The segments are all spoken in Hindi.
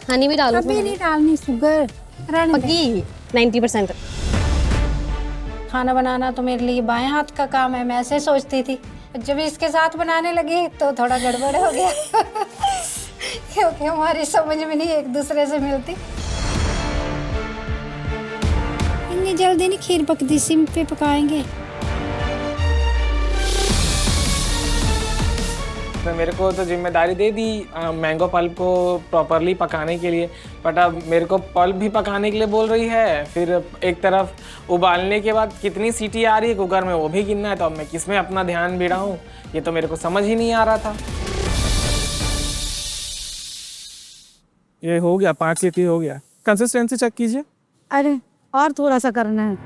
हनी भी डालो अभी नहीं डालनी, शुगर पक्की 90%। खाना बनाना तो मेरे लिए बाएं हाथ का काम है, मैं ऐसे सोचती थी। जब इसके साथ बनाने लगी तो थोड़ा गड़बड़ हो गया क्योंकि हमारी समझ में नहीं एक दूसरे से मिलती। इतनी जल्दी नहीं खीर पकती, सिम पे पकाएंगे। मेरे को तो जिम्मेदारी दे दी मैंगो पल्प को प्रॉपरली पकाने के लिए, बट अब मेरे को पल्प भी पकाने के लिए बोल रही है। फिर एक तरफ उबालने के बाद कितनी सीटी आ रही है कुकर में वो भी गिनना है, तो अब मैं किस में अपना ध्यान भिड़ाऊं, ये तो मेरे को समझ ही नहीं आ रहा था। ये हो गया, 5 सीटी हो गया। कंसिस्टेंसी चेक कीजिए। अरे और थोड़ा सा करना है।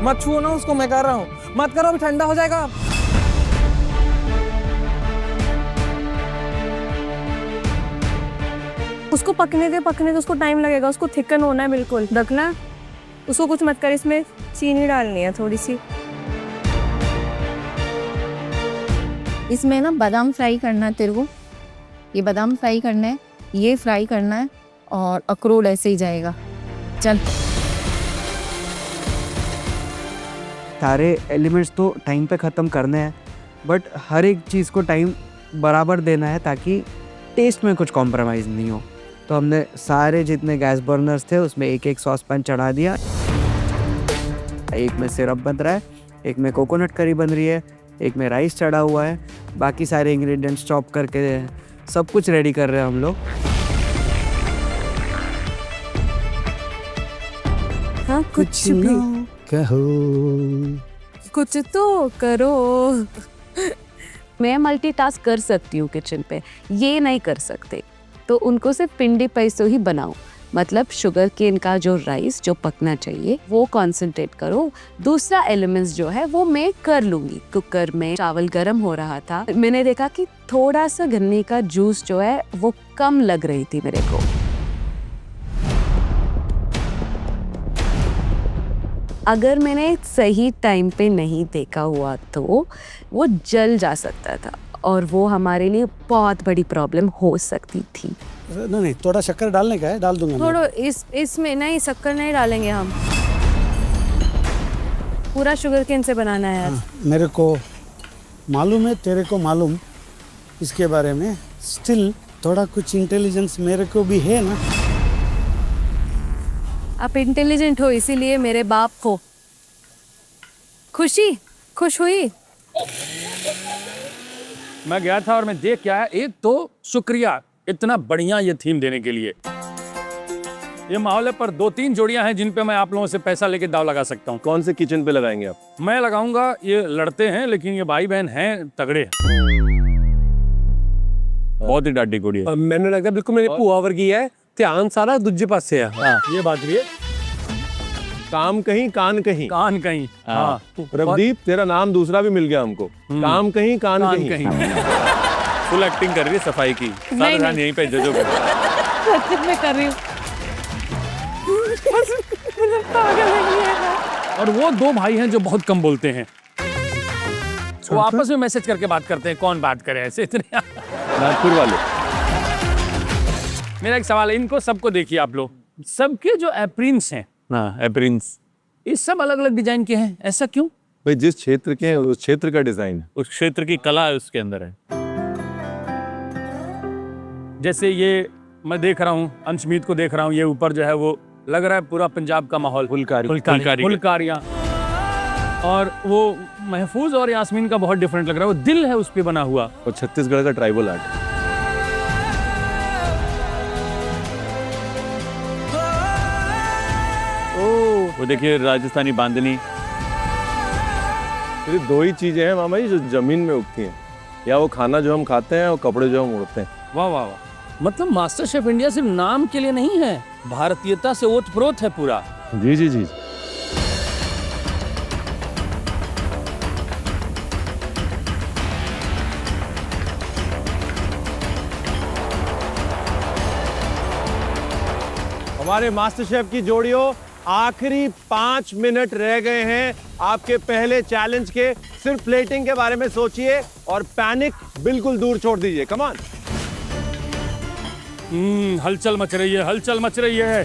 मत छुओ ना उसको, मैं कर रहा हूँ। मत करो, अभी ठंडा हो जाएगा। उसको पकने दे, उसको टाइम लगेगा, उसको थिकन होना है बिल्कुल, रखना। उसको कुछ मत कर, इसमें चीनी डालनी है थोड़ी सी। इसमें ना बादाम फ्राई करना है तेरे को, ये बादाम फ्राई करना है, ये फ्राई करना है, और अखरोट ऐसे ही जाएगा। चल। सारे एलिमेंट्स तो टाइम पे ख़त्म करने हैं, बट हर एक चीज़ को टाइम बराबर देना है ताकि टेस्ट में कुछ कॉम्प्रोमाइज़ नहीं हो। तो हमने सारे जितने गैस बर्नर्स थे उसमें एक एक सॉस पैन चढ़ा दिया। एक में सिरप बन रहा है, एक में कोकोनट करी बन रही है, एक में राइस चढ़ा हुआ है। बाकी सारे इंग्रेडिएंट्स चॉप करके सब कुछ रेडी कर रहे हैं हम लोग। हाँ, कुछ भी कहो, कुछ तो करो। मैं मल्टीटास्क कर सकती हूँ किचन पे, ये नहीं कर सकते। तो उनको सिर्फ पिंडी पैसों ही बनाओ, मतलब शुगर केन का जो राइस जो पकना चाहिए वो कंसंट्रेट करो। दूसरा एलिमेंट्स जो है वो मैं कर लूँगी। कुकर में चावल गर्म हो रहा था, मैंने देखा कि थोड़ा सा गन्ने का जूस जो है वो कम लग रही थी मेरे को। अगर मैंने सही टाइम पे नहीं देखा हुआ तो वो जल जा सकता था और वो हमारे लिए बहुत बड़ी प्रॉब्लम हो सकती थी। नहीं, थोड़ा शक्कर डालने का है, डाल दूंगा। थोड़ा इसमें नहीं, शक्कर नहीं डालेंगे हम, पूरा शुगर केन से बनाना है यार। मेरे को मालूम है, तेरे को मालूम इसके बारे में, स्टिल थोड़ा कुछ इंटेलिजेंस मेरे को भी है ना। आप इंटेलिजेंट हो इसीलिए मेरे बाप हो। खुश हुई। मैं गया था और मैं देख के आया। एक तो शुक्रिया इतना बढ़िया ये थीम देने के लिए। ये माहौल है, पर 2-3 जोड़ियां हैं जिन पे मैं आप लोगों से पैसा लेके दाव लगा सकता हूँ। कौन से किचन पे लगाएंगे आप? मैं लगाऊंगा, ये लड़ते हैं लेकिन ये भाई बहन हैं तगड़े। बहुत ही डाडी कुड़ी है। मैंने लगता है बिल्कुल मेरी भूआ वर्गी है, ध्यान सारा दूजे पासे है। हाँ, ये बात भी है। काम कहीं कान कहीं। कान कहीं। हाँ। प्रदीप, तेरा नाम दूसरा भी मिल गया हमको। काम कहीं कान कहीं। फुल एक्टिंग कर रही है सफाई की। सारा ध्यान यहीं पे जजो पे। सच में कर रही हूँ। और वो 2 भाई हैं जो बहुत कम बोलते हैं, वो आपस में मैसेज करके बात करते हैं, कौन बात करे ऐसे इतने। नागपुर वाले। मेरा एक सवाल है, इनको सबको देखिए आप लोग, सबके जो एप्रिन्स हैं ना, एप्रिन्स, ये सब अलग अलग डिजाइन के हैं, ऐसा क्यों? भाई जिस क्षेत्र के हैं उस क्षेत्र का डिजाइन है, उस क्षेत्र की कला है उसके अंदर है। जैसे ये मैं देख रहा हूँ, अंशमीत को देख रहा हूँ, ये ऊपर जो है वो लग रहा है पूरा पंजाब का माहौल, फुलकारियाँ। और वो महफूज और यास्मीन का बहुत डिफरेंट लग रहा है, वो दिल है उस पे बना हुआ, और छत्तीसगढ़ का ट्राइबल आर्ट। वो देखिए राजस्थानी बांधनी। ये 2 ही चीजें हैं मामा जी जो जमीन में उगती हैं, या वो खाना जो हम खाते हैं और कपड़े जो हम ओढ़ते हैं। वाह वाह वाह, मतलब मास्टर शेफ इंडिया सिर्फ नाम के लिए नहीं है, भारतीयता से ओतप्रोत है पूरा। जी जी जी। हमारे मास्टर शेफ की जोड़ियों, आखिरी 5 मिनट रह गए हैं आपके पहले चैलेंज के। सिर्फ प्लेटिंग के बारे में सोचिए और पैनिक बिल्कुल दूर छोड़ दीजिए। Come on. हलचल मच रही है, हलचल मच रही है।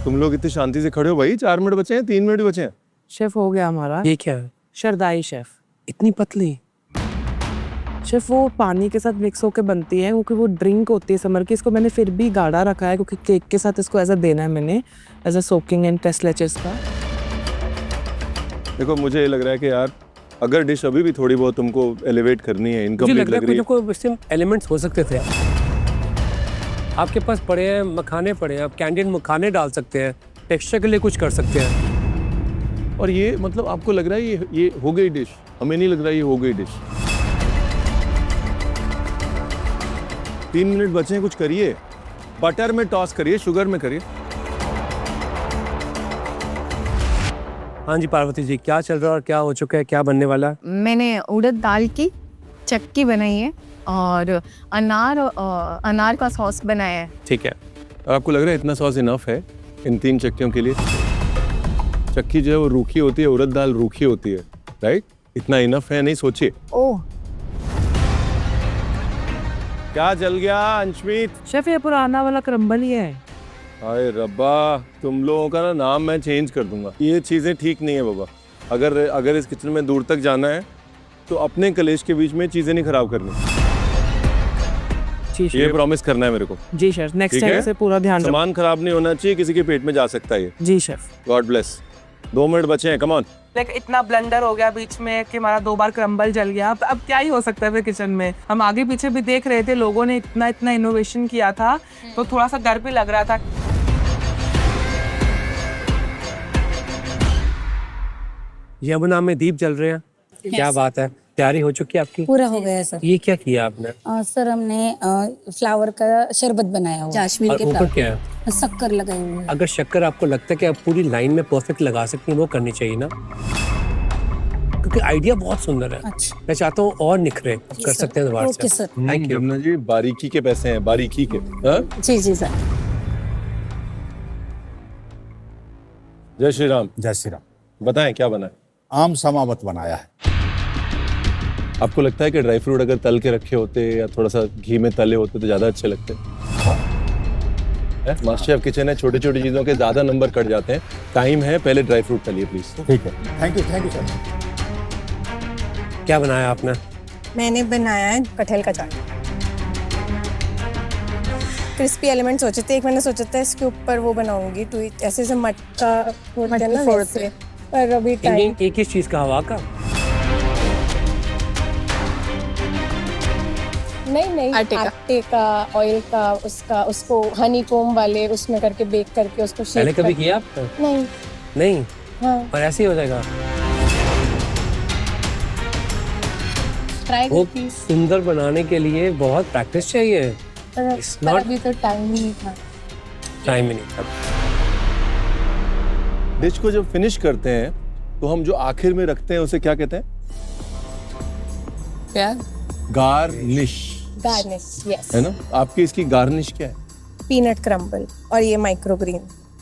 तुम लोग इतनी शांति से खड़े हो भाई, 4 मिनट बचे हैं, 3 मिनट बचे हैं। शेफ हो गया हमारा। ये क्या है? शरदाई शेफ। इतनी पतली? शेफ वो पानी के साथ मिक्स होकर बनती है, क्योंकि वो ड्रिंक होती है समर की। इसको मैंने फिर भी गाढ़ा रखा है क्योंकि केक के साथ इसको ऐसा देना है मैंने, as a soaking and test leeches का। देखो मुझे ये लग रहा है कि यार अगर डिश अभी भी थोड़ी बहुत तुमको एलिवेट करनी है, इनकम्प्लीट लग रही है। कोई एलिमेंट्स हो सकते थे आपके पास, पड़े हैं मखाने पड़े हैं, आप कैंडिड मखाने डाल सकते हैं, टेक्सचर के लिए कुछ कर सकते हैं। और ये मतलब आपको लग रहा है ये हो गई डिश? हमें नहीं लग रहा ये हो गई डिश। 3 मिनट बचे हैं, कुछ करिए। बटर में टॉस करिए, शुगर में करिए। हाँ जी पार्वती जी, क्या चल रहा है और क्या हो चुका है, क्या बनने वाला? मैंने उड़द दाल की चक्की बनाई है और अनार का सॉस बनाया है। ठीक है। और आपको लग रहा है इतना सॉस इनफ है इन 3 चक्कियों के लिए? चक्की जो है वो रूखी होती है, उड़द दाल रूखी होती है, राइट? इतना इनफ है, नहीं सोचिए। ओह, क्या जल गया अंशमीत? शेफ ये पुराना वाला क्रम्बल ही है। हाय रब्बा, तुम लोगों का ना नाम मैं चेंज कर दूंगा। ये चीज़ें ठीक नहीं है बाबा। अगर इस किचन में दूर तक जाना है तो अपने कलेश के बीच में चीज़ें नहीं खराब करनी। ये प्रॉमिस करना है मेरे को। जी शेफ, नेक्स्ट टाइम से पूरा ध्यान रखो। सामान खराब नहीं होना चाहिए, किसी के पेट में जा सकता है ये। जी शेफ। God bless. 2 मिनट बचे हैं, कम ऑन। लाइक इतना ब्लंडर हो गया बीच में कि हमारा 2 बार क्रम्बल जल गया। अब क्या ही हो सकता है फिर किचन में। हम आगे पीछे भी देख रहे थे, लोगों ने इतना इनोवेशन किया था, तो थोड़ा सा डर भी लग रहा था। यमुना में दीप जल रहे हैं, क्या बात है। तैयारी हो चुकी है आपकी? पूरा हो गया है सर। ये क्या किया आपने? सर हमने फ्लावर का शरबत बनाया हुआ, जास्मीन के ऊपर क्या है? शक्कर लगाई हुई है। अगर शक्कर आपको लगता है कि आप पूरी लाइन में परफेक्ट लगा सकती हैं, वो करनी चाहिए ना, क्योंकि आइडिया बहुत सुंदर है। अच्छा। मैं चाहता हूँ और निखरे, कर सकते हैं दोबारा से। Okay sir. Thank you. Yamuna ji, बारीकी के पैसे हैं, बारीकी के। हाँ? जी सर। जय श्री राम। जय श्री राम। बताएं क्या बना है? आम समावत बनाया है। आपको लगता है कि ड्राई फ्रूट अगर तल के रखे होते या थोड़ा सा घी में तले होते तो ज्यादा अच्छे लगते? मास्टर शेफ किचन है, छोटी छोटी चीजों के ज्यादा नंबर कट जाते हैं। टाइम है, पहले ड्राई फ्रूट तलिए प्लीज। ठीक है, थैंक यू सर। क्या बनाया आपने? मैंने बनाया है कटहल का चाट। क्रिस्पी एलिमेंट सोचे थे, एक मैंने सोचा था इसके ऊपर वो बनाऊंगी ऐसे से मटका होता है ना वैसे, पर अभी टाइम। एक ही चीज का, हवा का? नहीं आटे का, ऑयल का, उसको हनी कोम वाले उसमें करके बेक करके उसको शेक। पहले कभी किया आपने? नहीं। हाँ। और ऐसे ही हो जाएगा? ट्राई वो सुंदर बनाने के लिए बहुत प्रैक्टिस चाहिए। अभी तो टाइम ही नहीं था। टाइम ही नहीं था। डिश को जब फिनिश करते हैं तो हम जो आखिर में रखते हैं उसे क्या कहते हैं? क्या? गार्निश। यस। है ना? आपकी इसकी गार्निश क्या है? पीनट क्रम्बल और ये माइक्रोग्रीन।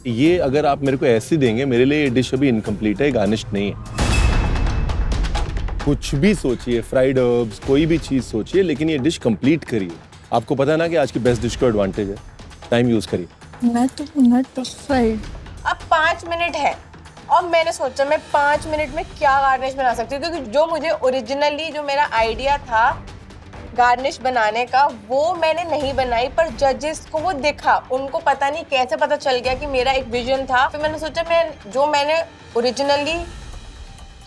ये अगर आप मेरे को ऐसे देंगे, मेरे लिए ये डिश अभी इनकम्प्लीट है, गार्निश नहीं है। कुछ भी सोचिए, फ्राइड हर्ब्स, कोई भी चीज सोचिए, लेकिन ये डिश कंप्लीट करिए। आपको पता है ना कि आज की बेस्ट डिश का एडवांटेज है, टाइम यूज करिए। नट फ्राइड। अब 5 मिनट है और मैंने सोचा मैं 5 मिनट में क्या गार्निश बना सकती हूँ, क्योंकि जो मुझे ओरिजिनली जो मेरा आइडिया था गार्निश बनाने का वो मैंने नहीं बनाई, पर जजेस को वो दिखा, उनको पता नहीं कैसे पता चल गया कि मेरा एक विजन था। फिर मैंने सोचा मैंने ओरिजिनली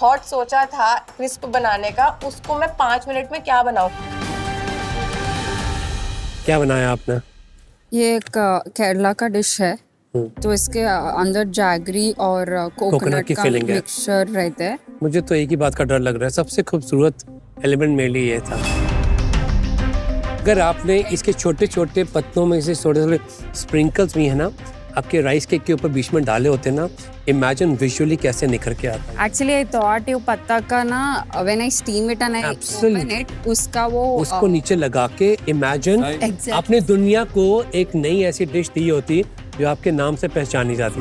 थॉट सोचा था क्रिस्प बनाने का, उसको मैं 5 मिनट में क्या बनाऊं। क्या बनाया आपने? ये एक केरला का डिश है, तो इसके अंदर जैगरी और कोकोनट का मिक्सचर रहता है। मुझे तो एक ही बात का डर लग रहा है, सबसे खूबसूरत एलिमेंट मेरे लिए ये था। अगर आपने इसके छोटे छोटे पत्तों में से थोड़े थोड़े स्प्रिंकल्स भी है ना आपके राइस केक के ऊपर बीच में डाले होते ना, इमेजिन विजुअली कैसे निखर के आता है। एक्चुअली आई थॉट ये पत्ता का ना, when I steam it and I open it, उसको नीचे लगा के इमेजिन आपने दुनिया को एक नई ऐसी डिश दी होती जो आपके नाम से पहचानी जाती।